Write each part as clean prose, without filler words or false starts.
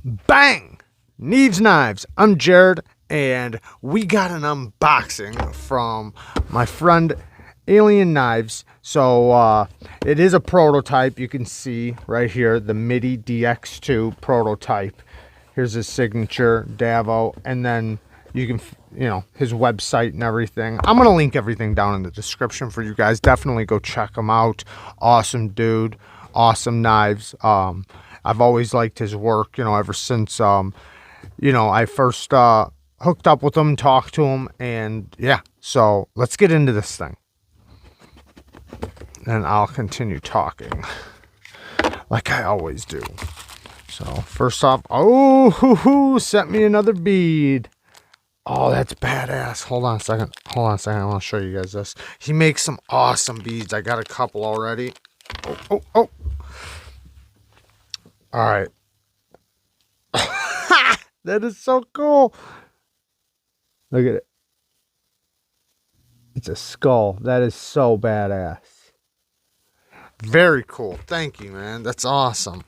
Bang! Neeves Knives. I'm Jared, and we got an unboxing from my friend Alien Knives. So it is a prototype. You can see right here the Midi Dx2 prototype. Here's his signature, Davo, and then you can, his website and everything. I'm gonna link everything down in the description for you guys. Definitely go check him out. Awesome dude, awesome knives. I've always liked his work, ever since I first hooked up with him, talked to him, and yeah. So let's get into this thing, and I'll continue talking like I always do. So first off, sent me another bead. Oh, that's badass. Hold on a second. I want to show you guys this. He makes some awesome beads. I got a couple already. Oh. All right. That is so cool. Look at it. It's a skull. That is so badass. Very cool. Thank you, man. That's awesome.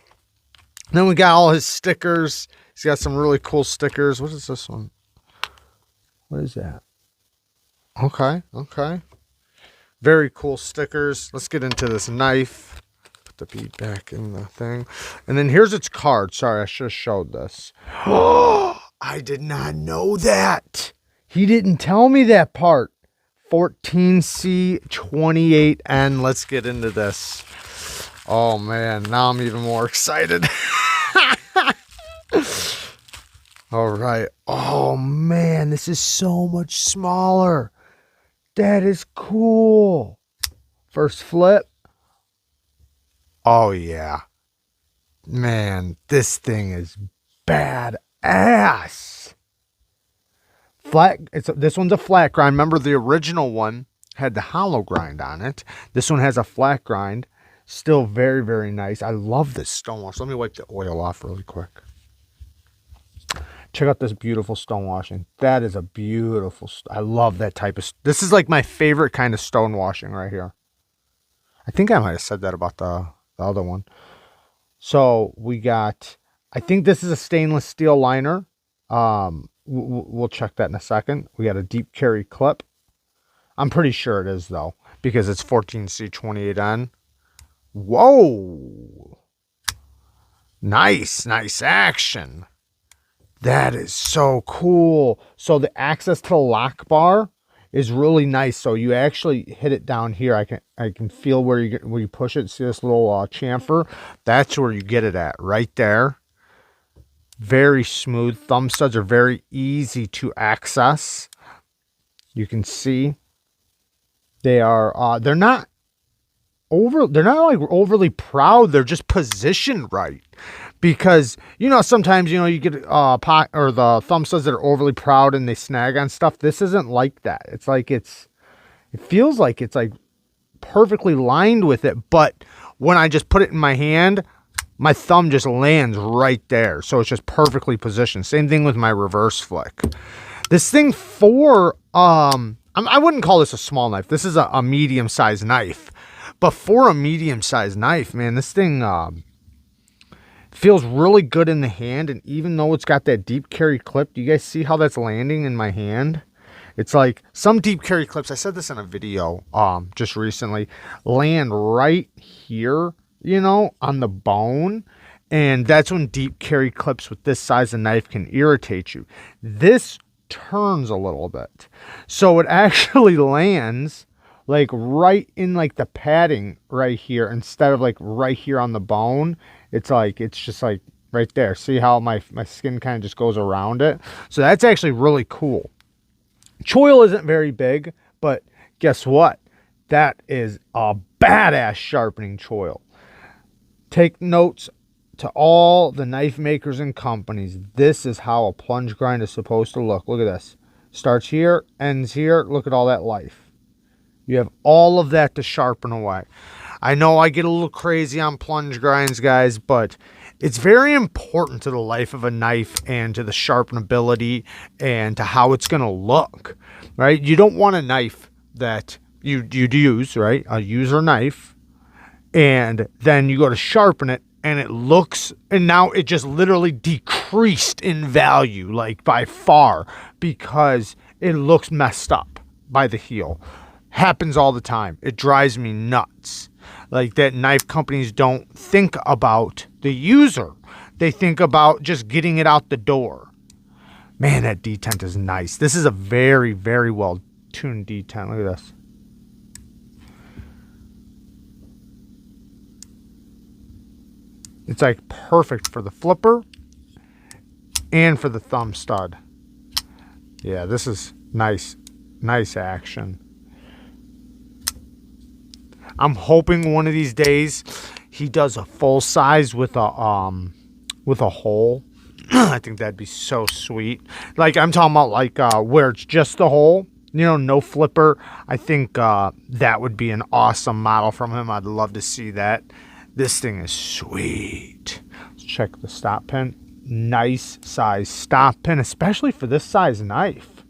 Then we got all his stickers. He's got some really cool stickers. What is this one? What is that? Okay. Very cool stickers. Let's get into this knife. Put the bead back in the thing. And then here's its card. Sorry, I should have showed this. Oh, I did not know that. He didn't tell me that part. 14C28N. Let's get into this. Oh, man. Now I'm even more excited. All right. Oh, man. This is so much smaller. That is cool. First flip. Oh, yeah. Man, this thing is badass. This one's a flat grind. Remember, the original one had the hollow grind on it. This one has a flat grind. Still very, very nice. I love this stonewash. Let me wipe the oil off really quick. Check out this beautiful stonewashing. That is a beautiful, I love that type of, this is like my favorite kind of stonewashing right here. I think I might have said that about the other one. So we got, I think this is a stainless steel liner. We'll check that in a second. We got a deep carry clip. I'm pretty sure it is though, because it's 14C28N. Whoa. Nice Action. That is so cool. So the access to the lock bar is really nice. So you actually hit it down here. I can feel where you push it. See this little chamfer? That's where you get it at, right there. Very smooth. Thumb studs are very easy to access. You can see they are. They're not like overly proud. They're just positioned right. Because, sometimes, you get the thumb studs that are overly proud and they snag on stuff. This isn't like that. It's like it feels like it's like perfectly lined with it. But when I just put it in my hand, my thumb just lands right there. So it's just perfectly positioned. Same thing with my reverse flick. This thing I wouldn't call this a small knife. This is a medium-sized knife. But for a medium-sized knife, man, this thing feels really good in the hand. And even though it's got that deep carry clip, do you guys see how that's landing in my hand? It's like some deep carry clips, I said this in a video just recently, land right here, on the bone. And that's when deep carry clips with this size of knife can irritate you. This turns a little bit. So it actually lands like right in like the padding right here instead of like right here on the bone. It's just like right there. See how my skin kind of just goes around it? So that's actually really cool. Choil isn't very big, but guess what? That is a badass sharpening choil. Take notes to all the knife makers and companies. This is how a plunge grind is supposed to look. Look at this. Starts here, ends here. Look at all that life. You have all of that to sharpen away. I know I get a little crazy on plunge grinds, guys, but it's very important to the life of a knife and to the sharpenability and to how it's going to look, right? You don't want a knife that you'd use, right? A user knife, and then you go to sharpen it and it looks, and now it just literally decreased in value, like by far, because it looks messed up by the heel. Happens all the time. It drives me nuts. Like that knife companies don't think about the user. They think about just getting it out the door. Man, that detent is nice. This is a very, very well tuned detent. Look at this. It's like perfect for the flipper and for the thumb stud. Yeah, this is nice. Nice action. I'm hoping one of these days he does a full size with a hole. I think that'd be so sweet. Like I'm talking about like where it's just the hole, you know, no flipper. I think that would be an awesome model from him. I'd love to see that. This thing is sweet. Let's check the stop pin. Nice size stop pin, especially for this size knife.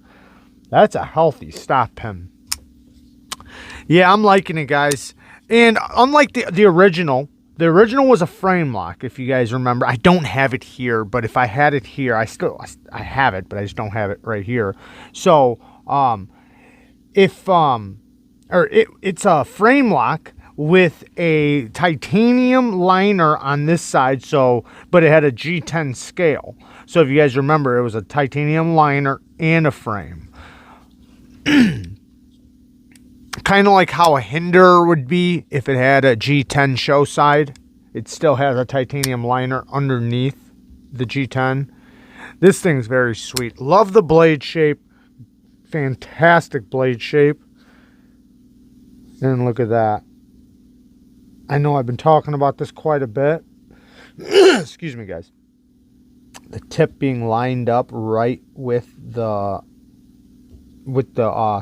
That's a healthy stop pin. Yeah, I'm liking it, guys. And unlike the original was a frame lock, if you guys remember. I don't have it here, but if I had it here, I have it, but I just don't have it right here. So, it's a frame lock with a titanium liner on this side, but it had a G10 scale. So if you guys remember, it was a titanium liner and a frame. Kind of like how a Hinder would be if it had a G10 show side. It still has a titanium liner underneath the G10. This thing's very sweet. Love the blade shape. Fantastic blade shape. And look at that. I know I've been talking about this quite a bit. Excuse me, guys. The tip being lined up right with the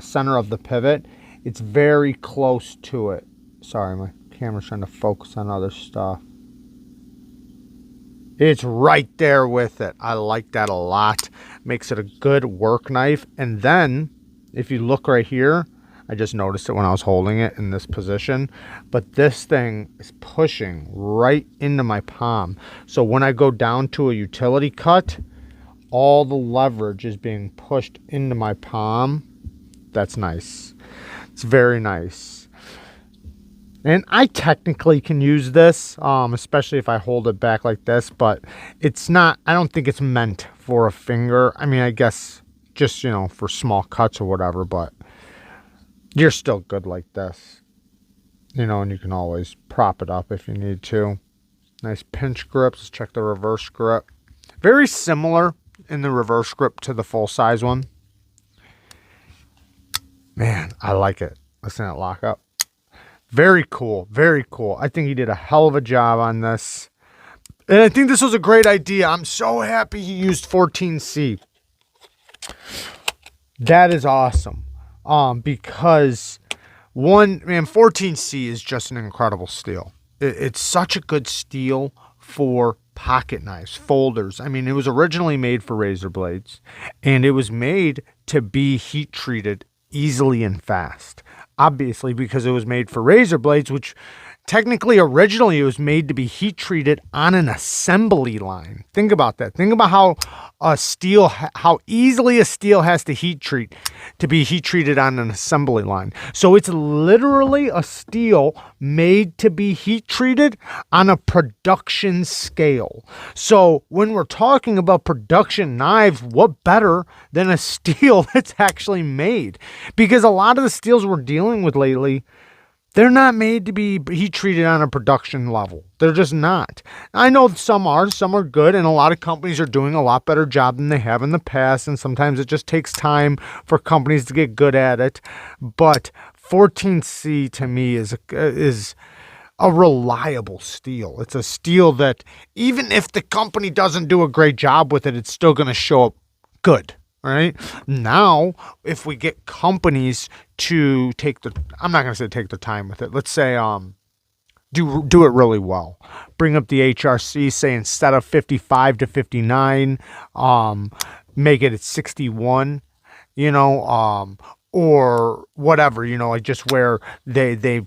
center of the pivot. It's very close to it. Sorry, my camera's trying to focus on other stuff. It's right there with it. I like that a lot. Makes it a good work knife. And then, if you look right here, I just noticed it when I was holding it in this position, but this thing is pushing right into my palm. So when I go down to a utility cut, all the leverage is being pushed into my palm. That's nice. It's very nice. And I technically can use this, especially if I hold it back like this, but it's not, I don't think it's meant for a finger. I mean, I guess just, you know, for small cuts or whatever, but you're still good like this, you know, and you can always prop it up if you need to. Nice pinch grips. Let's check the reverse grip. Very similar in the reverse grip to the full size one. Man, I like it. Listen to that lock up. Very cool. Very cool. I think he did a hell of a job on this. And I think this was a great idea. I'm so happy he used 14C. That is awesome. Because 14C is just an incredible steel. It's such a good steel for pocket knives, folders. I mean, it was originally made for razor blades, and it was made to be heat treated easily and fast. Obviously, because it was made for razor blades, which technically originally it was made to be heat treated on an assembly line. Think about that. Think about how easily a steel has to heat treat to be heat treated on an assembly line. So it's literally a steel made to be heat treated on a production scale. So when we're talking about production knives, what better than a steel that's actually made? Because a lot of the steels we're dealing with lately, they're not made to be heat treated on a production level. They're just not. I know some are good, and a lot of companies are doing a lot better job than they have in the past, and sometimes it just takes time for companies to get good at it. But 14C to me is a reliable steel. It's a steel that even if the company doesn't do a great job with it, it's still going to show up good. All right. Now, if we get companies to I'm not going to say take the time with it. Let's say, do it really well. Bring up the HRC, say instead of 55 to 59, make it at 61, you know, or whatever, you know, like just where they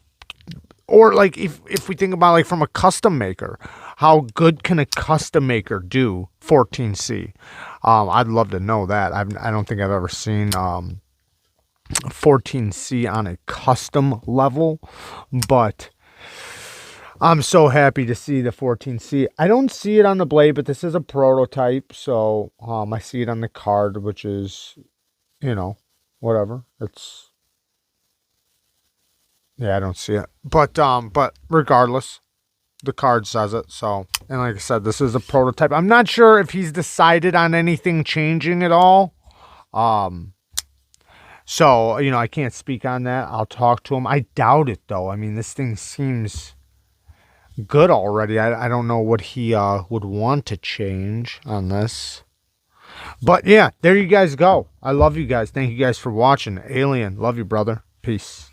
or like if we think about like from a custom maker, how good can a custom maker do 14C? I'd love to know that. I don't think I've ever seen 14C on a custom level, but I'm so happy to see the 14C. I don't see it on the blade, but this is a prototype, so I see it on the card, which is, you know, whatever. It's, yeah, I don't see it, but regardless, the card says it. So, and like I said, this is a prototype. I'm not sure if he's decided on anything changing at all. So, you know, I can't speak on that. I'll talk to him. I doubt it though. I mean, this thing seems good already. I don't know what he would want to change on this. But yeah, there you guys go. I love you guys. Thank you guys for watching. Alien, love you, brother. Peace.